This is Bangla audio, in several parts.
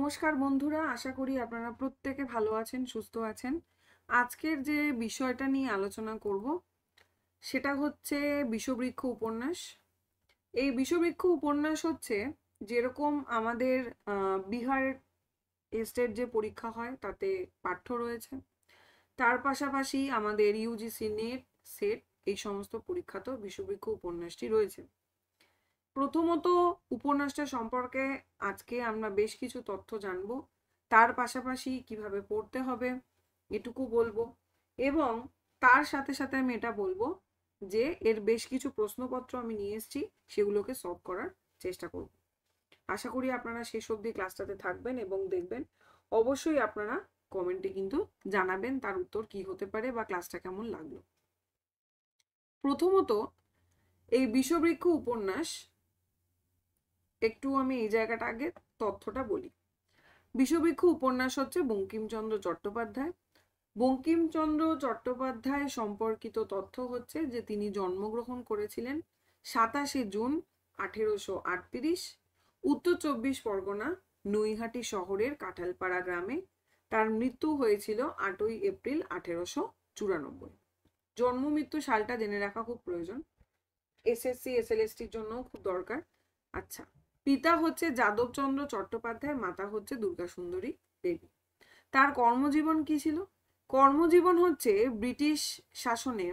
নমস্কার বন্ধুরা, আশা করি আপনারা প্রত্যেকে ভালো আছেন, সুস্থ আছেন। আজকের যে বিষয়টা নিয়ে আলোচনা করব সেটা হচ্ছে বিষবৃক্ষ উপন্যাস। এই বিষবৃক্ষ উপন্যাস হচ্ছে যেরকম আমাদের বিহার স্টেট যে পরীক্ষা হয় তাতে পাঠ্য রয়েছে, তার পাশাপাশি আমাদের ইউজিসি নেট, সেট এই সমস্ত পরীক্ষাতেও বিষবৃক্ষ উপন্যাসটি রয়েছে। প্রথমত উপন্যাসটা সম্পর্কে আজকে আমরা বেশ কিছু তথ্য জানব, তার পাশাপাশি কিভাবে পড়তে হবে এটুকু বলবো, এবং তার সাথে সাথে আমি এটা বলবো যে এর বেশ কিছু প্রশ্নপত্র আমি নিয়ে এসেছি, সেগুলোকে সলভ করার চেষ্টা করব। আশা করি আপনারা শেষ অবধি ক্লাসটাতে থাকবেন এবং দেখবেন। অবশ্যই আপনারা কমেন্টে কিন্তু জানাবেন তার উত্তর কি হতে পারে বা ক্লাসটা কেমন লাগলো। প্রথমত এই বিষবৃক্ষ উপন্যাস, একটু আমি এই জায়গাটা আগে তথ্যটা বলি। বিষবৃক্ষ উপন্যাস হচ্ছে বঙ্কিমচন্দ্র চট্টোপাধ্যায়। বঙ্কিমচন্দ্র চট্টোপাধ্যায় সম্পর্কিত তথ্য হচ্ছে যে তিনি জন্মগ্রহণ করেছিলেন 27শে জুন 1838 উত্তর চব্বিশ পরগনা নৈহাটি শহরের কাঁঠালপাড়া গ্রামে। তার মৃত্যু হয়েছিল 8ই এপ্রিল 1894। জন্ম মৃত্যু সালটা জেনে রাখা খুব প্রয়োজন, এসএসসি এসএলএসটির জন্য খুব দরকার। আচ্ছা, পিতা হচ্ছে যাদবচন্দ্র চট্টোপাধ্যায়, মাতা হচ্ছে দুর্গা সুন্দরী দেবী। তার কর্মজীবন কি ছিল? কর্মজীবন হচ্ছে ব্রিটিশ শাসনে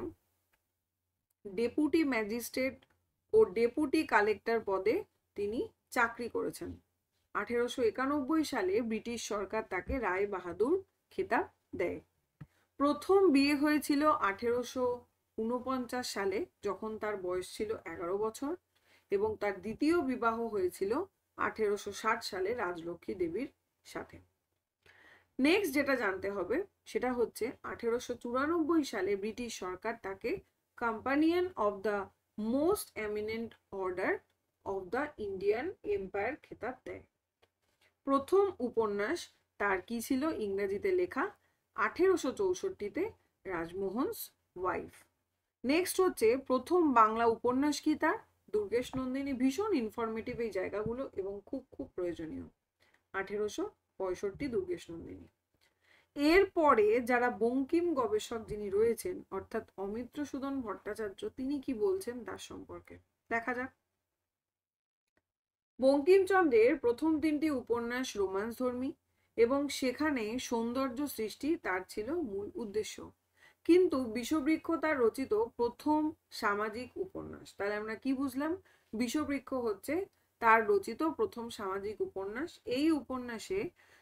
ডেপুটি ম্যাজিস্ট্রেট ও ডেপুটি কালেক্টর পদে তিনি চাকরি করেছেন। 1891 সালে ব্রিটিশ সরকার তাকে রায় বাহাদুর খেতাব দেয়। প্রথম বিয়ে হয়েছিল 1849 সালে, যখন তার বয়স ছিল 11 বছর, এবং তার দ্বিতীয় বিবাহ হয়েছিল 1860 সালে রাজলক্ষ্মী দেবীর সাথে। নেক্সট যেটা জানতে হবে সেটা হচ্ছে 1894 সালে ব্রিটিশ সরকার তাকে companion of the most eminent order of the Indian empire খেতাব দেয়। প্রথম উপন্যাস তার কি ছিল? ইংরেজিতে লেখা, 1864-তে রাজমোহনস ওয়াইফ। নেক্সট হচ্ছে প্রথম বাংলা উপন্যাস কি তার? দুর্গেশ নন্দিনী। ভীষণ ইনফরমেটিভ এই জায়গাগুলো এবং খুব খুব প্রয়োজনীয়। 1865 দুর্গেশ নন্দিনী। এরপরে যারা বঙ্কিম গবেষক যিনি রয়েছেন, অর্থাৎ অমিত্রসূদন ভট্টাচার্য, তিনি কি বলছেন তার সম্পর্কে দেখা যাক। বঙ্কিমচন্দ্রের প্রথম 3টি উপন্যাস রোমান্সধর্মী এবং সেখানে সৌন্দর্য সৃষ্টি তার ছিল মূল উদ্দেশ্য। কিন্তু বিষবৃক্ষ তার রচিত প্রথম সামাজিক উপন্যাস। তাহলে আমরা কি বুঝলাম? বিষবৃক্ষ হচ্ছে তার রচিত প্রথম সামাজিক উপন্যাস। এই উপন্যাসে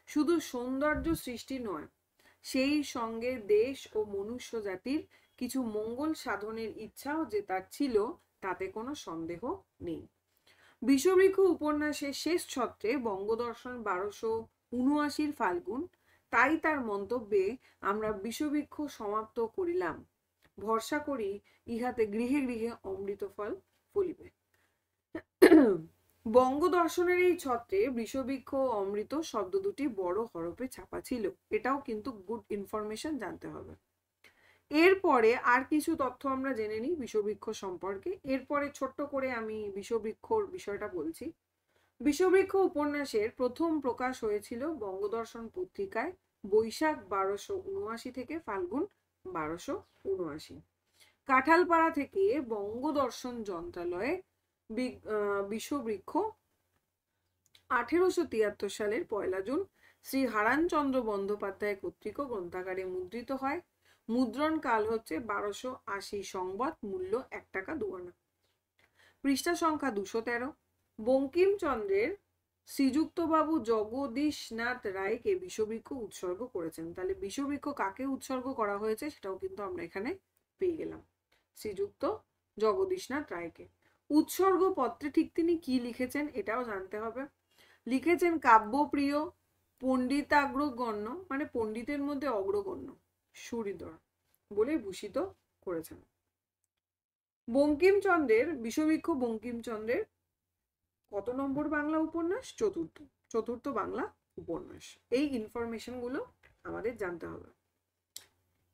শুধু সৌন্দর্য সৃষ্টি নয়, সেই সঙ্গে দেশ ও মনুষ্য জাতির কিছু মঙ্গল সাধনের ইচ্ছাও যে তার ছিল, তাতে কোনো সন্দেহ নেই। বিষবৃক্ষ উপন্যাসের শেষ ছত্রে বঙ্গদর্শন 1279 ফাল্গুন। তাই তার মন্তব্যে আমরা বিষবৃক্ষ সমাপ্ত করিলাম, ভরসা করি ইহাতে গৃহে গৃহে অমৃত ফল ফলিবে। বঙ্গদর্শনের এই ছত্রে বিষবৃক্ষ ও অমৃত শব্দ দুটি বড় হরফে ছাপা ছিল। এটাও কিন্তু গুড ইনফরমেশন জানতে হবে। এরপরে আর কিছু তথ্য আমরা জেনে নিই বিষবৃক্ষ সম্পর্কে। এরপরে ছোট্ট করে আমি বিষবৃক্ষর বিষয়টা বলছি। বিষবৃক্ষ উপন্যাসের প্রথম প্রকাশ হয়েছিল বঙ্গদর্শন পত্রিকায় বৈশাখ 1279 থেকে ফাল্গুন 1279। কাঁঠালপাড়া থেকে বঙ্গদর্শন যন্ত্রালয়ে বিষবৃক্ষ 1873 সালের 1 জুন শ্রী হারানচন্দ্র বন্দ্যোপাধ্যায় কর্তৃক গ্রন্থাগারে মুদ্রিত হয়। মুদ্রণ কাল হচ্ছে 1280 সংবৎ, মূল্য 1 টাকা 2 আনা। পৃষ্ঠা সংখ্যা 213। বঙ্কিমচন্দ্রের শ্রীযুক্তবাবু জগদীশনাথ রায়কে বিষবৃক্ষ উৎসর্গ করেছেন। তাহলে বিষবৃক্ষ কাকে উৎসর্গ করা হয়েছে সেটাও কিন্তু আমরা এখানে পেয়ে গেলাম, শ্রীযুক্ত জগদীশনাথ রায়কে। উৎসর্গ পত্রে ঠিক তিনি কি লিখেছেন এটাও জানতে হবে। লিখেছেন কাব্যপ্রিয় পণ্ডিতাগ্রগণ্য, মানে পণ্ডিতের মধ্যে অগ্রগণ্য সুহৃদয় বলে ভূষিত করেছেন। বঙ্কিমচন্দ্রের বিষবৃক্ষ বঙ্কিমচন্দ্রের কত নম্বর বাংলা উপন্যাস? চতুর্থ বাংলা উপন্যাস। এই ইনফরমেশন গুলো আমাদের জানতে হবে।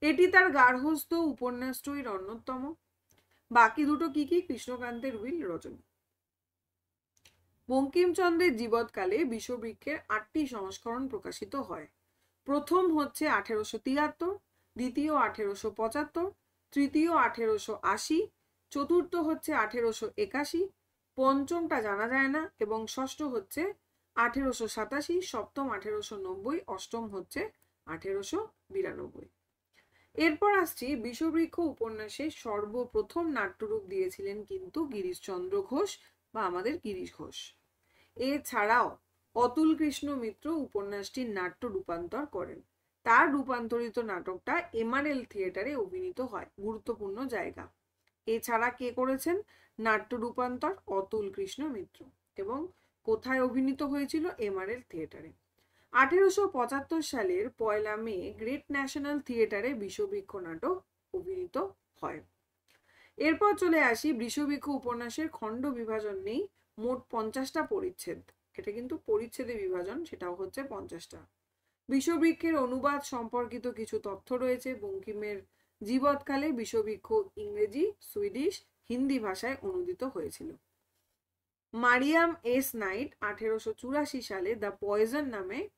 এটি তার গার্হস্থ্য উপন্যাসটির অন্যতম। বাকি দুটো কি কি? কৃষ্ণকান্তের উইল, রজনী। বঙ্কিমচন্দ্রের জীবৎকালে বিষবৃক্ষের 8টি সংস্করণ প্রকাশিত হয়। প্রথম হচ্ছে 1873, দ্বিতীয় 1875, তৃতীয় 1880, চতুর্থ হচ্ছে 1881, পঞ্চমটা জানা যায় না, এবং ষষ্ঠ হচ্ছে 1887, সপ্তম 1890, অষ্টম হচ্ছে 1892। এরপর আসছি, বিষবৃক্ষ উপন্যাসে সর্বপ্রথম নাট্যরূপ দিয়েছিলেন কিন্তু গিরিশচন্দ্র ঘোষ বা আমাদের গিরিশ ঘোষ। এছাড়াও অতুল কৃষ্ণ মিত্র উপন্যাসটির নাট্য রূপান্তর করেন। তার রূপান্তরিত নাটকটা এমআরএল থিয়েটারে অভিনীত হয়, গুরুত্বপূর্ণ জায়গা। এছাড়া কে করেছেন নাট্য রূপান্তর? অতুল কৃষ্ণ মিত্র। এবং কোথায় অভিনীত হয়েছিল? এমআরএল থিয়েটারে। 1875 সালের 1 মে গ্রেট ন্যাশনাল থিয়েটারে বিষবৃক্ষ নাটক অভিনীত হয়। এরপর চলে আসি, বিষবৃক্ষ উপন্যাসের খণ্ড বিভাজন নেই, মোট 50টা পরিচ্ছেদ। এটা কিন্তু পরিচ্ছেদে বিভাজন, সেটাও হচ্ছে 50টা। বিষবৃক্ষের অনুবাদ সম্পর্কিত কিছু তথ্য রয়েছে। বঙ্কিমের জীবৎকালে বিষবৃক্ষ ইংরেজি, সুইডিশ, হিন্দি ভাষায় অনুদিত হয়েছিল। মারিয়াম এস নাইট 1884 সালে দ্য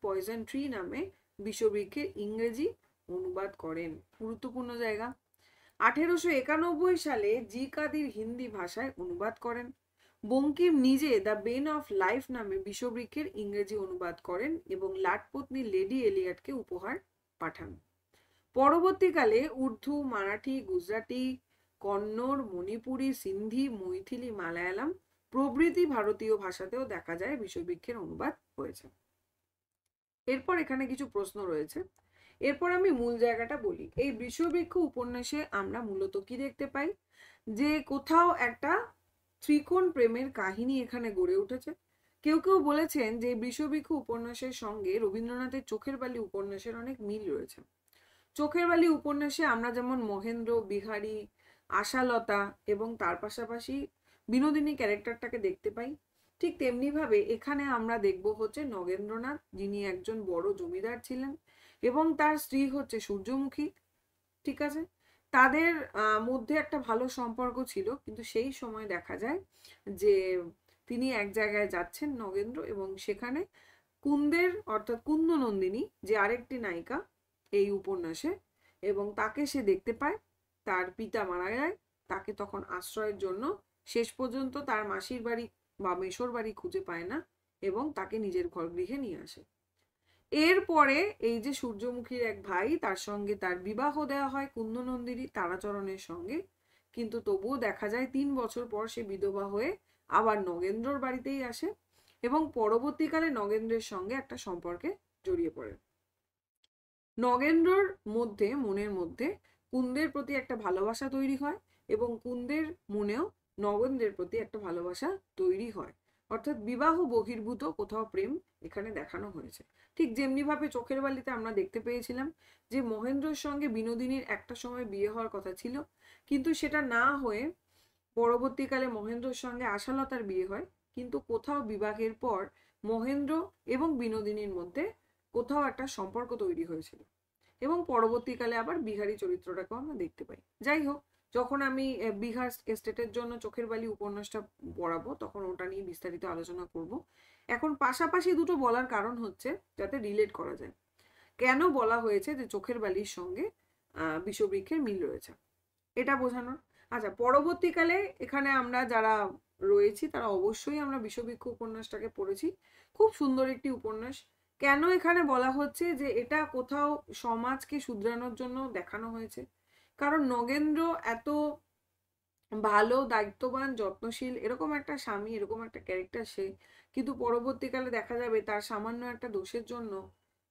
পয়জন ট্রি নামে বিষবৃক্ষের ইংরেজি অনুবাদ করেন, গুরুত্বপূর্ণ জায়গা। 1891 সালে জি কাদির হিন্দি ভাষায় অনুবাদ করেন। বঙ্কিম নিজে দ্য বেন অফ লাইফ নামে বিষবৃক্ষের ইংরেজি অনুবাদ করেন এবং লাটপত্নী লেডি এলিয়টকে উপহার পাঠান। পরবর্তীকালে উর্দু, মারাঠি, গুজরাটি, কন্নড়, মণিপুরি, সিন্ধি, মৈথিলি, মালায়ালাম প্রভৃতি ভারতীয় ভাষাতেও দেখা যায় বিষবৃক্ষের অনুবাদ হয়েছে। এরপর এখানে কিছু প্রশ্ন রয়েছে, এরপর আমি মূল জায়গাটা বলি। এই বিষবৃক্ষ উপন্যাসে আমরা মূলত কি দেখতে পাই? যে কোথাও একটা ত্রিকোণ প্রেমের কাহিনী এখানে গড়ে উঠেছে। কেউ কেউ বলেছেন যে বিষবৃক্ষ উপন্যাসের সঙ্গে রবীন্দ্রনাথের চোখের বালি উপন্যাসের অনেক মিল রয়েছে। চোখের বালি উপন্যাসে আমরা যেমন মহেন্দ্র, বিহারী, আশালতা এবং তার পাশাপাশি বিনোদিনী ক্যারেক্টারটাকে দেখতে পাই, ঠিক তেমনি ভাবে এখানে আমরা দেখব হচ্ছে নগেন্দ্রনাথ, যিনি একজন বড় জমিদার ছিলেন, এবং তার স্ত্রী হচ্ছে সূর্যমুখী। ঠিক আছে, তাদের মধ্যে একটা ভালো সম্পর্ক ছিল, কিন্তু সেই সময় দেখা যায় যে তিনি এক জায়গায় যাচ্ছেন নগেন্দ্র, এবং সেখানে কুন্দের অর্থাৎ কুন্দনন্দিনী, যে আরেকটি নায়িকা এই উপন্যাসে, এবং তাকে সে দেখতে পায়। তার পিতা মারা যায়, তাকে তখন আশ্রয়ের জন্য শেষ পর্যন্ত তার মাসির বাড়ি বা মেশোর বাড়ি খুঁজে পায় না, এবং তাকে নিজের ঘর গৃহে নিয়ে আসে। এরপরে এই যে সূর্যমুখীর এক ভাই, তার সঙ্গে তার বিবাহ দেওয়া হয় কুন্দনন্দিনী তারাচরণের সঙ্গে, কিন্তু তবুও দেখা যায় 3 বছর পর সে বিধবা হয়ে আবার নগেন্দ্রর বাড়িতেই আসে, এবং পরবর্তীকালে নগেন্দ্রের সঙ্গে একটা সম্পর্কে জড়িয়ে পড়ে। নগেন্দ্রর মধ্যে, মনের মধ্যে কুন্দের প্রতি একটা ভালোবাসা তৈরি হয়, এবং কুন্দের মনেও নগেন্দ্রের প্রতি একটা ভালোবাসা তৈরি হয়। অর্থাৎ বিবাহ বহির্ভূত কোথাও প্রেম এখানে দেখানো হয়েছে। ঠিক যেমনি ভাবে চোখের বালিতে আমরা দেখতে পেয়েছিলাম যে মহেন্দ্রর সঙ্গে বিনোদিনীর একটা সময় বিয়ে হওয়ার কথা ছিল, কিন্তু সেটা না হয়ে পরবর্তীকালে মহেন্দ্রর সঙ্গে আশালতার বিয়ে হয়, কিন্তু কোথাও বিবাহের পর মহেন্দ্র এবং বিনোদিনীর মধ্যে কোথাও একটা সম্পর্ক তৈরি হয়েছিল, এবং পরবর্তীকালে আবার বিহারী চরিত্রটাকেও আমরা দেখতে পাই। যাই হোক, যখন আমি বিহার এস্টেটের জন্য চোখের বালি উপন্যাসটা পড়াবো তখন ওটা নিয়ে বিস্তারিত আলোচনা করব। এখন পাশাপাশি দুটো বলার কারণ হচ্ছে যাতে রিলেট করা যায়। কেন বলা হয়েছে যে চোখের বালির সঙ্গে বিষবৃক্ষের মিল রয়েছে, এটা বোঝানোর। আচ্ছা, পরবর্তীকালে এখানে আমরা যারা রয়েছি তারা অবশ্যই আমরা বিষবৃক্ষ উপন্যাসটাকে পড়েছি, খুব সুন্দর একটি উপন্যাস। কেন এখানে বলা হচ্ছে যে এটা কোথাও সমাজকে শুধরানোর জন্য দেখানো হয়েছে? কারণ নগেন্দ্র এত ভালো, দায়িত্ববান, যত্নশীল এরকম একটা স্বামী, এরকম একটা ক্যারেক্টার সে, কিন্তু পরবর্তীকালে দেখা যাবে তার সামান্য একটা দোষের জন্য,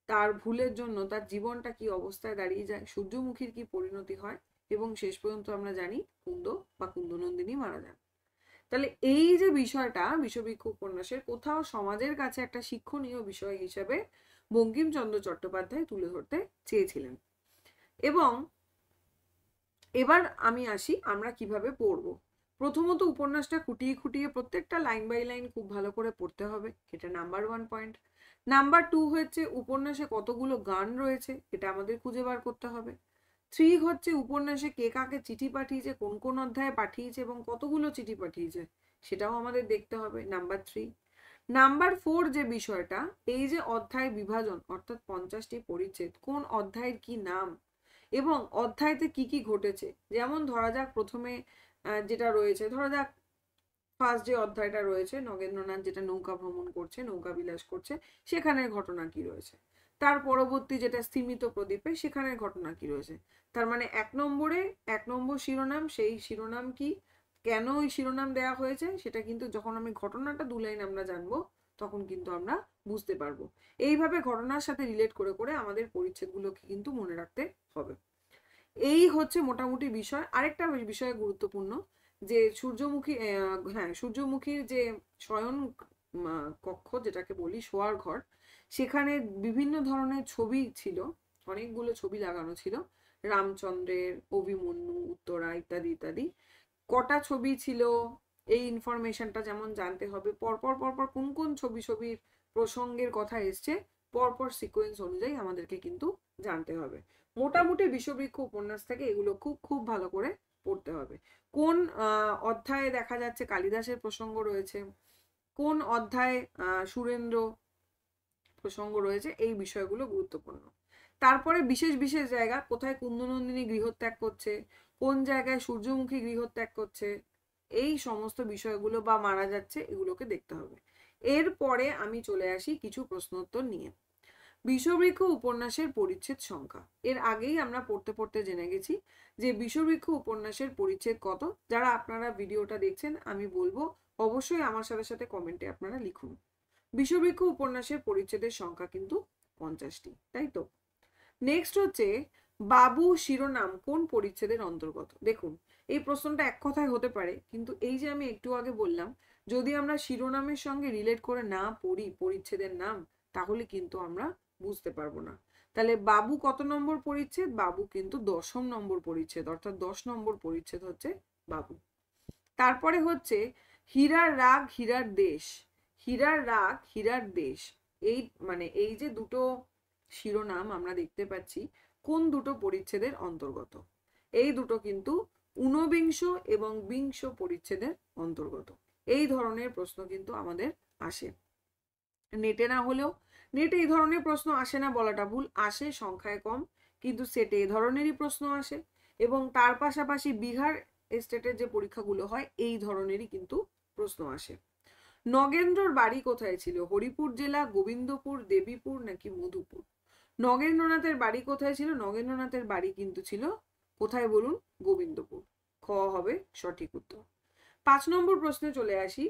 তার ভুলের জন্য তার জীবনটা কি অবস্থায় দাঁড়িয়ে যায়, সূর্যমুখীর কি পরিণতি হয়, এবং শেষ পর্যন্ত আমরা জানি কুন্দ বা কুন্দনন্দিনী মারা যান। তাহলে এই যে বিষয়টা বিষবৃক্ষ উপন্যাসের কোথাও সমাজের কাছে একটা শিক্ষণীয় বিষয় হিসেবে বঙ্কিমচন্দ্র চট্টোপাধ্যায় তুলে ধরতে চেয়েছিলেন। এবং এবার আমি আসি আমরা কিভাবে পড়বো। প্রথমত উপন্যাসটা খুঁটিয়ে খুঁটিয়ে প্রত্যেকটা লাইন বাই লাইন খুব ভালো করে পড়তে হবে, এটা নাম্বার 1 পয়েন্ট। নাম্বার 2 হচ্ছে উপন্যাসে কতগুলো গান রয়েছে এটা আমাদের খুঁজে বার করতে হবে। 3 হচ্ছে উপন্যাসে কে কাকে চিঠি পাঠিয়েছে, কোন কোন অধ্যায়ে পাঠিয়েছে এবং কতগুলো চিঠি পাঠিয়েছে সেটাও আমাদের দেখতে হবে, নাম্বার 3। নাম্বার 4 যে বিষয়টা, এই যে অধ্যায় বিভাজন অর্থাৎ 50টি পরিচ্ছেদ, কোন অধ্যায়ের কি নাম এবং অধ্যায়তে কি কি ঘটেছে। যেমন ধরা যাক প্রথমে যেটা রয়েছে, ধরা যাক ফার্স্ট যে অধ্যায়টা রয়েছে, নগেন্দ্রনাথ যেটা নৌকা ভ্রমণ করছে, নৌকা বিলাস করছে, সেখানের ঘটনা কি রয়েছে। তার পরবর্তী যেটা স্থিমিত প্রদীপে, সেখানের ঘটনা কি রয়েছে। তার মানে 1 নম্বরে 1 নম্বর শিরোনাম, সেই শিরোনাম কি, কেন ওই শিরোনাম দেয়া হয়েছে, সেটা কিন্তু যখন আমি ঘটনাটা 2 লাইন আমরা জানবো তখন কিন্তু আমরা বুঝতে পারবো। এইভাবে ঘটনার সাথে রিলেট করে করে আমাদের পরিচ্ছেদগুলোকে কিন্তু মনে রাখতে হবে। এই হচ্ছে মোটামুটি বিষয়। আরেকটা বিষয় গুরুত্বপূর্ণ, যে সূর্যমুখী, হ্যাঁ, সূর্যমুখীর যে শয়ন কক্ষ যেটাকে বলি, শোয়ার ঘর, সেখানে বিভিন্ন ধরনের ছবি ছিল, অনেকগুলো ছবি লাগানো ছিল, রামচন্দ্রের, অভিমন্যু, উত্তরা ইত্যাদি ইত্যাদি। কটা ছবি ছিল এই ইনফরমেশনটা যেমন জানতে হবে, পরপর পরপর কোন কোন ছবির প্রসঙ্গের কথা এসছে, পরপর সিকোয়েন্স অনুযায়ী আমাদেরকে কিন্তু জানতে হবে। মোটামুটি বিষবৃক্ষ উপন্যাস থেকে এগুলো খুব খুব ভালো করে পড়তে হবে। কোন অধ্যায়ে দেখা যাচ্ছে কালিদাসের প্রসঙ্গ রয়েছে, কোন অধ্যায়ে সুরেন্দ্র প্রসঙ্গ রয়েছে, এই বিষয়গুলো গুরুত্বপূর্ণ। তারপরে বিশেষ বিশেষ জায়গা, কোথায় কুন্দনন্দিনী গৃহত্যাগ করছে, কোন জায়গায় সূর্যমুখী গৃহত্যাগ করছে, এই সমস্ত বিষয়গুলো বা মারা যাচ্ছে, এগুলোকে দেখতে হবে। এরপরে আমি চলে আসি কিছু প্রশ্নোত্তর নিয়ে। বিষবৃক্ষ উপন্যাসের পরিচ্ছেদ সংখ্যা, এর আগেই আমরা পড়তে পড়তে জেনে গেছি যে বিষবৃক্ষ উপন্যাসের পরিচ্ছেদ কত। যারা আপনারা ভিডিওটা দেখছেন, আমি বলবো অবশ্যই আমার সাথে সাথে কমেন্টে আপনারা লিখুন। বিষবৃক্ষ উপন্যাসের পরিচ্ছেদের সংখ্যা কিন্তু 50টি, তাই তো। নেক্সট হচ্ছে, বাবু শিরোনাম কোন পরিচ্ছেদের অন্তর্গত। দেখুন, এই প্রশ্নটা এক কথায় হতে পারে, কিন্তু এই যে আমি একটু আগে বললাম, যদি আমরা শিরোনামের সঙ্গে রিলেট করে না পড়ি পরিচ্ছেদের নাম, তাহলে কিন্তু আমরা বুঝতে পারবো না। তাহলে বাবু কত নম্বর পরিচ্ছেদ? বাবু কিন্তু 10ম নম্বর পরিচ্ছেদ, অর্থাৎ 10 নম্বর পরিচ্ছেদ হচ্ছে বাবু। তারপরে হচ্ছে হীরার রাগ হীরার দেশ, হীরার রাগ হীরার দেশ, এই মানে এই যে দুটো শিরোনাম আমরা দেখতে পাচ্ছি, কোন দুটো পরিচ্ছেদের অন্তর্গত? এই দুটো কিন্তু 49 এবং 20 পরিচ্ছেদের অন্তর্গত। এই ধরনের প্রশ্ন কিন্তু আমাদের আসে, নেটে না হলেও, নেটে এই ধরনের প্রশ্ন আসে না বলাটা ভুল, আসে সংখ্যায় কম, কিন্তু সেটে এই ধরনেরই প্রশ্ন আসে। এবং তার পাশাপাশি বিহার স্টেটের যে পরীক্ষাগুলো হয়, এই ধরনেরই কিন্তু প্রশ্ন আসে। নগেন্দ্রর বাড়ি কোথায় ছিল? হরিপুর জেলা, গোবিন্দপুর, দেবীপুর নাকি মধুপুর? নগেন্দ্রনাথের বাড়ি কোথায় ছিল? নগেন্দ্রনাথের বাড়ি কিন্তু ছিল কোথায় বলুন? গোবিন্দপুর। খ হবে সঠিক উত্তর। 5 নম্বর প্রশ্নে চলে আসি,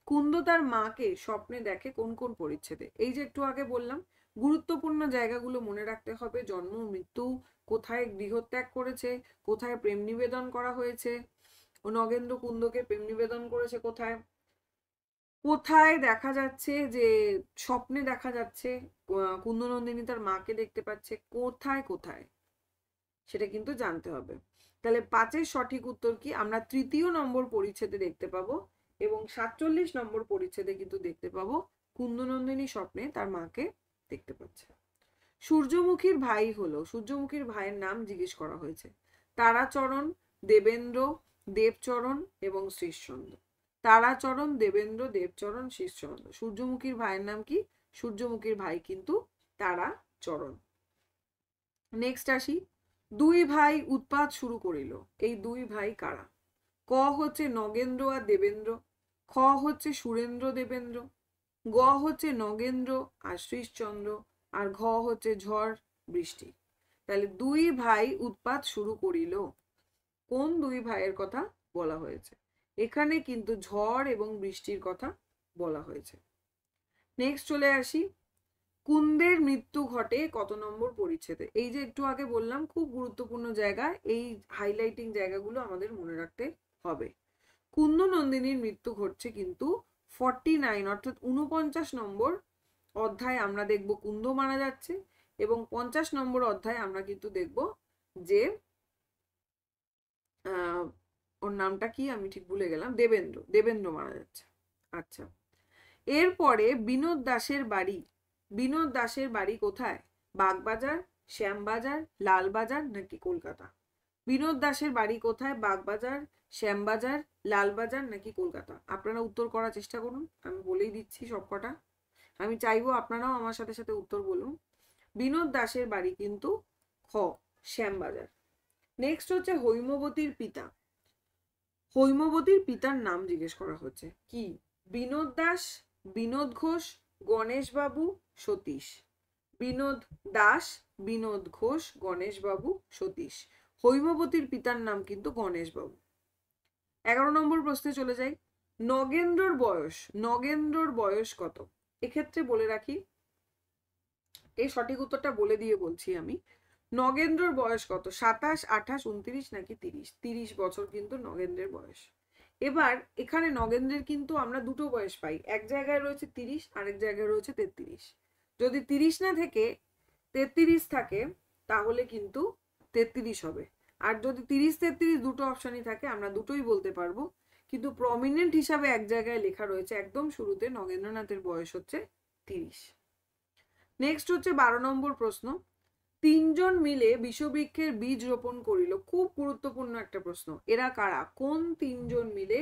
কুন্দ তার মাকে স্বপ্নে দেখে কোন কোন পরিচ্ছেদে? এই যে একটু আগে বললাম, গুরুত্বপূর্ণ জায়গাগুলো মনে রাখতে হবে, জন্ম মৃত্যু, কোথায় গৃহত্যাগ করেছে, কোথায় প্রেম নিবেদন করা হয়েছে, ও নগেন্দ্র কুন্দকে প্রেম নিবেদন করেছে কোথায়, কোথায় দেখা যাচ্ছে যে স্বপ্নে দেখা যাচ্ছে কুন্দনন্দিনী তার মাকে দেখতে পাচ্ছে, কোথায় কোথায়, সেটা কিন্তু জানতে হবে। তাহলে 5-এর সঠিক উত্তর কি? আমরা 3য় নম্বর পরিচ্ছেদে দেখতে পাবো, এবং 47 নম্বর পরিচ্ছেদে কিন্তু দেখতে পাবো কুন্দনন্দিনী স্বপ্নে তার মাকে দেখতে পাচ্ছে। সূর্যমুখীর ভাই হলো, সূর্যমুখীর ভাইয়ের নাম জিজ্ঞেস করা হয়েছে, তারাচরণ, দেবেন্দ্র, দেবচরণ এবং শ্রীশচন্দ্র। তারাচরণ, দেবেন্দ্র, দেবচরণ, শ্রীশচন্দ্র। সূর্যমুখীর ভাইয়ের নাম কি? সূর্যমুখীর ভাই কিন্তু তারাচরণ। নেক্সট আসি, দুই ভাই উৎপাত শুরু করিল, এই দুই ভাই কারা? ক হচ্ছে নগেন্দ্র আর দেবেন্দ্র, খ হচ্ছে সুরেন্দ্র দেবেন্দ্র, গ হচ্ছে নগেন্দ্র আর শ্রীশচন্দ্র, আর ঘ হচ্ছে ঝড় বৃষ্টি। তাহলে দুই ভাই উৎপাত শুরু করিল, কোন দুই ভাইয়ের কথা বলা হয়েছে? এখানে কিন্তু ঝড় এবং বৃষ্টির কথা বলা হয়েছে। নেক্সট চলে আসি, কুন্দের মৃত্যু ঘটে কত নম্বর পরিচ্ছেদে? এই যে একটু আগে বললাম, খুব গুরুত্বপূর্ণ জায়গা, এই হাইলাইটিং জায়গাগুলো আমাদের মনে রাখতে হবে। কুন্দ নন্দিনীর মৃত্যু ঘটছে কিন্তু 49 অর্থাৎ 49 নম্বর অধ্যায় আমরা দেখব কুন্দ মারা যাচ্ছে, এবং 50 নম্বর অধ্যায় আমরা কিন্তু দেখব যে ওর নামটা কি আমি ঠিক ভুলে গেলাম, দেবেন্দ্র, দেবেন্দ্র মারা যাচ্ছে। আচ্ছা, এরপরে বিনোদ দাসের বাড়ি, বিনোদ দাসের বাড়ি কোথায়? বাগবাজার, শ্যামবাজার, লালবাজার নাকি কলকাতা? বিনোদ দাসের বাড়ি কোথায়? বাগবাজার, শ্যামবাজার, লালবাজার নাকি কলকাতা? আপনারা উত্তর করার চেষ্টা করুন, আমি বলেই দিচ্ছি সবকটা। আমি চাইবো আপনারাও আমার সাথে সাথে উত্তর বলুন। বিনোদ দাসের বাড়ি কিন্তু খ শ্যামবাজার। নেক্সট হচ্ছে হৈমবতীর পিতা। হৈমবতীর পিতার নাম জিজ্ঞেস করা হচ্ছে কি? বিনোদ দাস, বিনোদ ঘোষ, গণেশ বাবু, সতীশ। বিনোদ দাস, বিনোদ ঘোষ, গণেশ বাবু, সতীশ। হৈমবতীর পিতার নাম কিন্তু গণেশ বাবু। 11 নম্বর প্রশ্নে চলে যাই। নগেন্দ্রর বয়স কত? এক্ষেত্রে বলে রাখি, এই সঠিক উত্তরটা বলে দিয়ে বলছি আমি। নগেন্দ্রর বয়স কত? 27, 28, 29 নাকি 30? 30 বছর কিন্তু নগেন্দ্রের বয়স। এবার এখানে নগেন্দ্রের কিন্তু আমরা দুটো বয়স পাই, এক জায়গায় রয়েছে 30, আরেক জায়গায় রয়েছে 33। যদি 30 না থেকে 33 থাকে তাহলে কিন্তু 33 হবে। আর যদি 30-33 দুটো অপশনই থাকে আমরা দুটোই বলতে পারবো, কিন্তু প্রমিনেন্ট হিসাবে এক জায়গায় লেখা রয়েছে একদম শুরুতে নগেন্দ্রনাথের বয়স হচ্ছে 30। নেক্সট হচ্ছে 12 নম্বর প্রশ্ন। 3 জন মিলে বিষবৃক্ষের বীজ রোপণ করিল। খুব গুরুত্বপূর্ণ একটা প্রশ্ন। এরা কারা? কোন 3 জন মিলে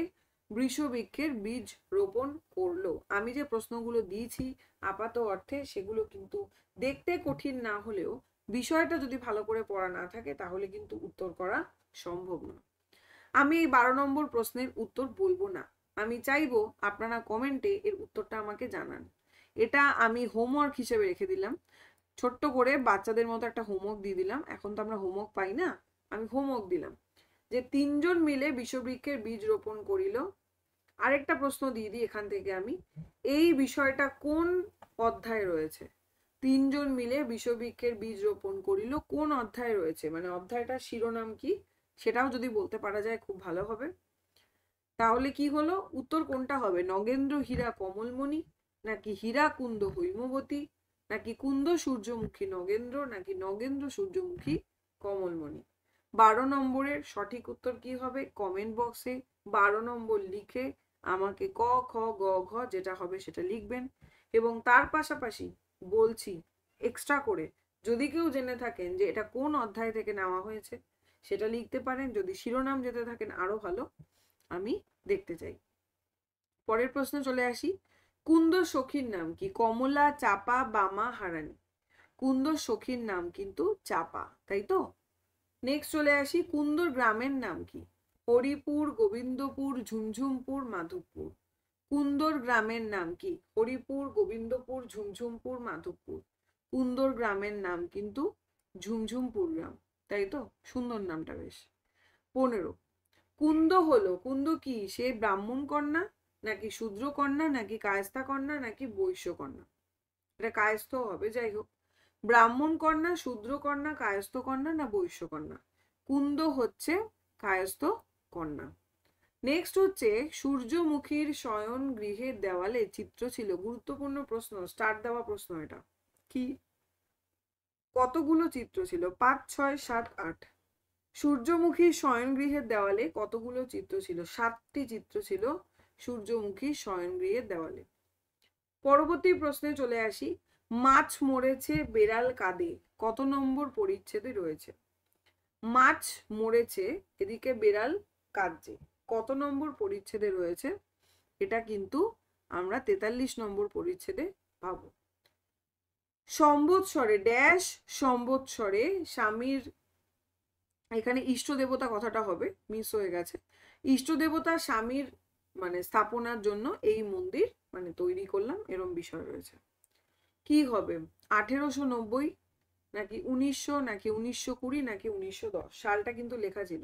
বিষবৃক্ষের বীজ রোপণ করলো? আমি যে প্রশ্নগুলো দিয়েছি আপাত অর্থে সেগুলো কিন্তু দেখতে কঠিন না হলেও বিষয়টা যদি ভালো করে পড়া না থাকে তাহলে কিন্তু উত্তর করা সম্ভব না। আমি এই 12 নম্বর প্রশ্নের উত্তর বলবো না, আমি চাইবো আপনারা কমেন্টে এর উত্তরটা আমাকে জানান। এটা আমি হোমওয়ার্ক হিসেবে রেখে দিলাম, ছোট্ট করে বাচ্চাদের মতো একটা হোমওয়ার্ক দিয়ে দিলাম। এখন তো আমরা হোমওয়ার্ক পাই না, আমি হোমওয়ার্ক দিলাম যে 3 জন মিলে বিষবৃক্ষের বীজ রোপণ করিল। আরেকটা প্রশ্ন দিয়ে দিই এখান থেকে আমি, এই বিষয়টা কোন অধ্যায়ে রয়েছে? 3 জন মিলে বিষবৃক্ষের বীজ রোপণ করিল কোন অধ্যায়ে রয়েছে, মানে অধ্যায়টার শিরোনাম কি সেটাও যদি বলতে পারা যায় খুব ভালো হবে। তাহলে কি হলো, উত্তর কোনটা হবে? নগেন্দ্র হীরা কমলমণি, নাকি হীরা কুন্দ হৈমবতী, নাকি কুন্দ সূর্যমুখী নগেন্দ্র, নাকি নগেন্দ্র সূর্যমুখী কমলমণি? 12 নম্বরের সঠিক উত্তর কি হবে? কমেন্ট বক্সে 12 নম্বর লিখে আমাকে ক খ গ ঘ যেটা হবে সেটা লিখবেন। এবং তার পাশাপাশি বলছি এক্সট্রা করে, যদি কেউ জেনে থাকেন যে এটা কোন অধ্যায় থেকে নেওয়া হয়েছে সেটা লিখতে পারেন। যদি শিরোনাম যেতে থাকেন আরো ভালো, আমি দেখতে চাই। পরের প্রশ্নে চলে আসি। কুন্দর সখীর নাম কি? কমলা, চাপা, বামা, হারানি। কুন্দর সখীর নাম কিন্তু চাপা, তাই তো? নেক্সট চলে আসি, কুন্দর গ্রামের নাম কি? হরিপুর, গোবিন্দপুর, ঝুমঝুমপুর, মাধবপুর। কুন্দর গ্রামের নাম কি? হরিপুর, গোবিন্দপুর, ঝুমঝুমপুর, মাধবপুর। কুন্দর গ্রামের নাম কিন্তু ঝুমঝুমপুর গ্রাম, তাই তো? সুন্দর নামটা বেশ। 15, কুন্দ হলো, কুন্দ কি? সে ব্রাহ্মণ কন্যা, নাকি শূদ্র কন্যা, নাকি কায়স্থা কন্যা, নাকি বৈশ্য কন্যা? এটা কায়স্থ হবে, যাই হোক। ব্রাহ্মণ কন্যা, শূদ্র কন্যা, কায়স্থ কন্যা না বৈশ্য কন্যা? কুন্দ হচ্ছে কায়স্থ কন্যা। নেক্সট হচ্ছে, সূর্যমুখীর শয়ন গৃহের দেওয়ালে চিত্র ছিল। গুরুত্বপূর্ণ প্রশ্ন, স্টার্ট দেওয়া প্রশ্ন এটা। কি কতগুলো চিত্র ছিল? 5, 6, 7, 8। সূর্যমুখী শয়নগৃহের দেওয়ালে কতগুলো চিত্র ছিল? 7টি চিত্র ছিল সূর্যমুখী শয়নগৃহের দেওয়ালে। পরবর্তী প্রশ্নে চলে আসি। মাছ মরেছে বেড়াল কাঁদে কত নম্বর পরিচ্ছেদে রয়েছে? মাছ মরেছে, এদিকে বেড়াল কাঁদছে, কত নম্বর পরিচ্ছেদে রয়েছে? এটা কিন্তু আমরা 43 নম্বর পরিচ্ছেদে পাবো। সম্বৎসরে ড্যাশ সম্বৎসরে স্বামীর, এখানে ইষ্ট দেবতা কথাটা হবে, মিস হয়ে গেছে। ইষ্ট দেবতা স্বামীর মানে স্থাপনার জন্য এই মন্দির মানে তৈরি করলাম, এরম বিষয় রয়েছে। কি হবে? 1890 নাকি 1900, নাকি 1920, নাকি 1910? সালটা কিন্তু লেখা ছিল।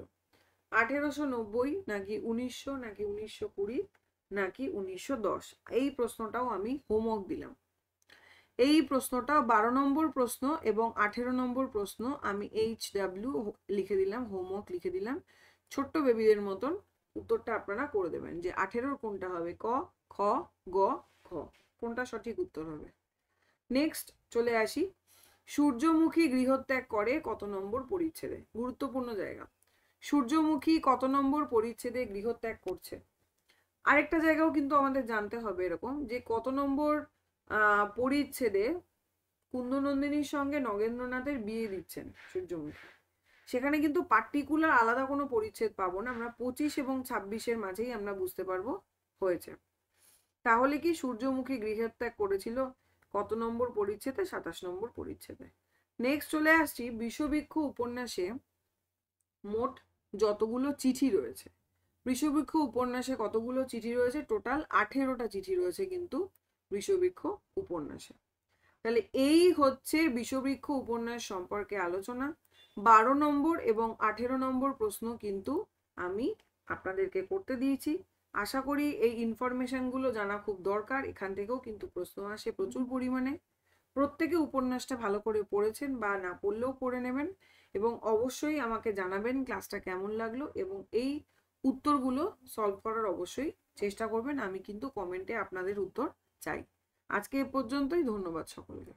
1890 নাকি 1900, নাকি 1920, নাকি 1910? এই প্রশ্নটাও আমি হোমওয়ার্ক দিলাম। এই প্রশ্নটা 12 নম্বর প্রশ্ন এবং 18 নম্বর প্রশ্ন আমি HW লিখে দিলাম, হোমওয়ার্ক লিখে দিলাম। ছোট্ট বেবিদের মতন উত্তরটা আপনারা করে দেবেন যে 18 কোনটা হবে, ক, খ, গ, ঘ, কোনটা সঠিক উত্তর হবে। নেক্সট চলে আসি। সূর্যমুখী গৃহত্যাগ করে কত নম্বর পরিচ্ছেদে? গুরুত্বপূর্ণ জায়গা। সূর্যমুখী কত নম্বর পরিচ্ছেদে গৃহত্যাগ করছে? আরেকটা জায়গাও কিন্তু আমাদের জানতে হবে এরকম যে কত নম্বর পরিচ্ছেদে কুন্দনন্দিনীর সঙ্গে নগেন্দ্রনাথের বিয়ে দিচ্ছেন সূর্যমুখী, সেখানে কিন্তু পার্টিকুলার আলাদা কোনো পরিচ্ছেদ পাবো না, আমরা 25 এবং 26-এর মাঝেই আমরা বুঝতে পারবো হয়েছে। তাহলে কি সূর্যমুখী গৃহত্যাগ করেছিল কত নম্বর পরিচ্ছেদে? 27 নম্বর পরিচ্ছেদে। নেক্সট চলে আসছি বিষবৃক্ষ উপন্যাসে মোট যতগুলো চিঠি রয়েছে। বিষবৃক্ষ উপন্যাসে কতগুলো চিঠি রয়েছে? টোটাল 18টা চিঠি রয়েছে কিন্তু বিষবৃক্ষ উপন্যাসে। তাহলে এই হচ্ছে বিষবৃক্ষ উপন্যাস সম্পর্কে আলোচনা। 12 নম্বর এবং 18 নম্বর প্রশ্ন কিন্তু আমি আপনাদেরকে করতে দিয়েছি। আশা করি এই ইনফরমেশনগুলো জানা খুব দরকার, এখান থেকেও কিন্তু প্রশ্ন আসে প্রচুর পরিমাণে। প্রত্যেকে উপন্যাসটা ভালো করে পড়েছেন বা না পড়লেও পড়ে নেবেন এবং অবশ্যই আমাকে জানাবেন ক্লাসটা কেমন লাগলো এবং এই উত্তরগুলো সলভ করার অবশ্যই চেষ্টা করবেন। আমি কিন্তু কমেন্টে আপনাদের উত্তর চাই। আজকে এ পর্যন্তই, ধন্যবাদ সকলকে।